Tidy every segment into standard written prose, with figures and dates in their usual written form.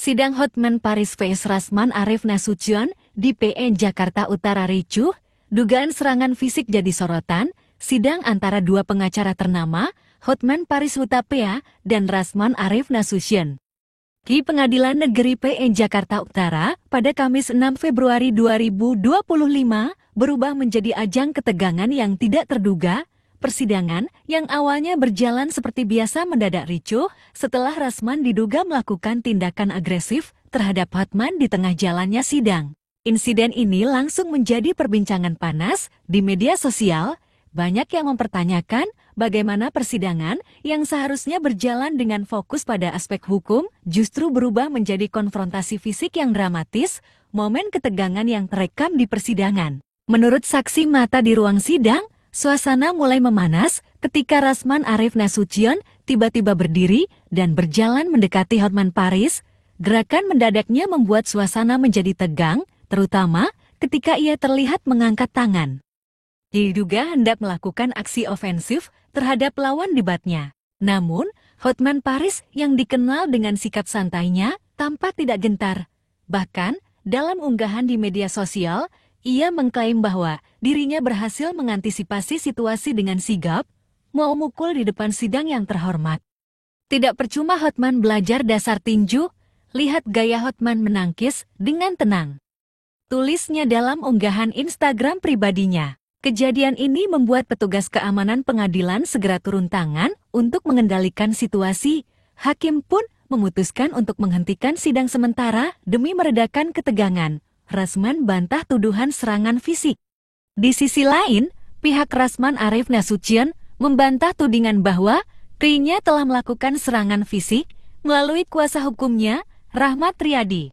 Sidang Hotman Paris vs Rasman Arif Nasution di PN Jakarta Utara ricuh, dugaan serangan fisik jadi sorotan, sidang antara dua pengacara ternama, Hotman Paris Hutapea dan Rasman Arif Nasution. Di Pengadilan Negeri PN Jakarta Utara pada Kamis 6 Februari 2025 berubah menjadi ajang ketegangan yang tidak terduga. Persidangan yang awalnya berjalan seperti biasa mendadak ricuh setelah Rasman diduga melakukan tindakan agresif terhadap Hotman di tengah jalannya sidang. Insiden ini langsung menjadi perbincangan panas di media sosial. Banyak yang mempertanyakan bagaimana persidangan yang seharusnya berjalan dengan fokus pada aspek hukum justru berubah menjadi konfrontasi fisik yang dramatis, momen ketegangan yang terekam di persidangan. Menurut saksi mata di ruang sidang, suasana mulai memanas ketika Rasman Arif Nasution tiba-tiba berdiri dan berjalan mendekati Hotman Paris. Gerakan mendadaknya membuat suasana menjadi tegang, terutama ketika ia terlihat mengangkat tangan. Diduga hendak melakukan aksi ofensif terhadap lawan debatnya. Namun, Hotman Paris yang dikenal dengan sikap santainya tampak tidak gentar. Bahkan, dalam unggahan di media sosial, ia mengklaim bahwa dirinya berhasil mengantisipasi situasi dengan sigap, mau mukul di depan sidang yang terhormat. Tidak percuma Hotman belajar dasar tinju, lihat gaya Hotman menangkis dengan tenang. Tulisnya dalam unggahan Instagram pribadinya. Kejadian ini membuat petugas keamanan pengadilan segera turun tangan untuk mengendalikan situasi. Hakim pun memutuskan untuk menghentikan sidang sementara demi meredakan ketegangan. Rasman bantah tuduhan serangan fisik. Di sisi lain, pihak Rasman Arif Nasution membantah tudingan bahwa dirinya telah melakukan serangan fisik melalui kuasa hukumnya, Rahmat Riyadi.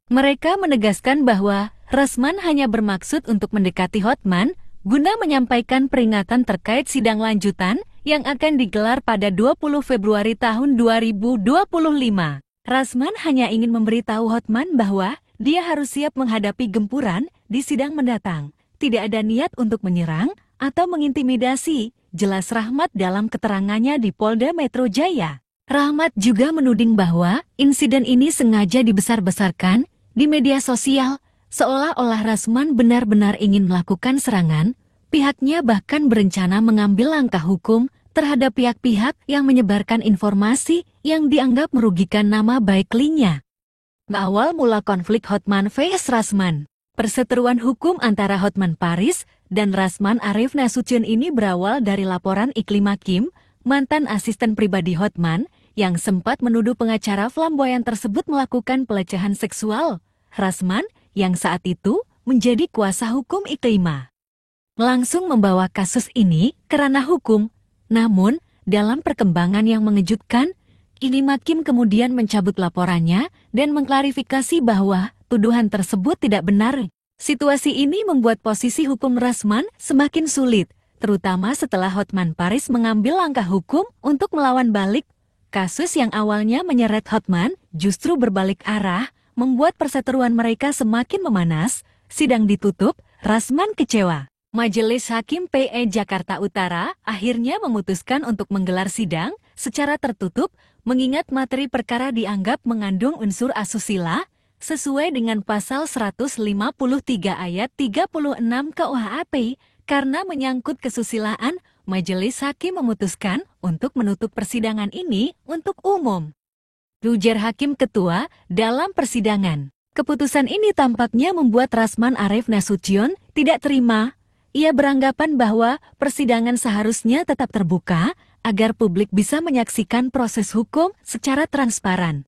Mereka menegaskan bahwa Rasman hanya bermaksud untuk mendekati Hotman guna menyampaikan peringatan terkait sidang lanjutan yang akan digelar pada 20 Februari tahun 2025. Rasman hanya ingin memberitahu Hotman bahwa dia harus siap menghadapi gempuran di sidang mendatang. Tidak ada niat untuk menyerang atau mengintimidasi, jelas Rahmat dalam keterangannya di Polda Metro Jaya. Rahmat juga menuding bahwa insiden ini sengaja dibesar-besarkan di media sosial, seolah-olah Rasman benar-benar ingin melakukan serangan. Pihaknya bahkan berencana mengambil langkah hukum terhadap pihak-pihak yang menyebarkan informasi yang dianggap merugikan nama baik kliennya. Awal mula konflik Hotman vs Rasman. Perseteruan hukum antara Hotman Paris dan Rasman Arif Nasution ini berawal dari laporan Iklim Hakim, mantan asisten pribadi Hotman, yang sempat menuduh pengacara flamboyan tersebut melakukan pelecehan seksual. Rasman, yang saat itu menjadi kuasa hukum Iklima, langsung membawa kasus ini ke ranah hukum. Namun, dalam perkembangan yang mengejutkan, Iklim Hakim kemudian mencabut laporannya dan mengklarifikasi bahwa tuduhan tersebut tidak benar. Situasi ini membuat posisi hukum Rasman semakin sulit, terutama setelah Hotman Paris mengambil langkah hukum untuk melawan balik. Kasus yang awalnya menyeret Hotman justru berbalik arah, membuat perseteruan mereka semakin memanas. Sidang ditutup, Rasman kecewa. Majelis Hakim PN Jakarta Utara akhirnya memutuskan untuk menggelar sidang secara tertutup mengingat materi perkara dianggap mengandung unsur asusila sesuai dengan pasal 153 ayat 36 KUHP. Karena menyangkut kesusilaan, Majelis Hakim memutuskan untuk menutup persidangan ini untuk umum. Ujar Hakim Ketua dalam persidangan. Keputusan ini tampaknya membuat Rasman Arif Nasution tidak terima. Ia beranggapan bahwa persidangan seharusnya tetap terbuka agar publik bisa menyaksikan proses hukum secara transparan.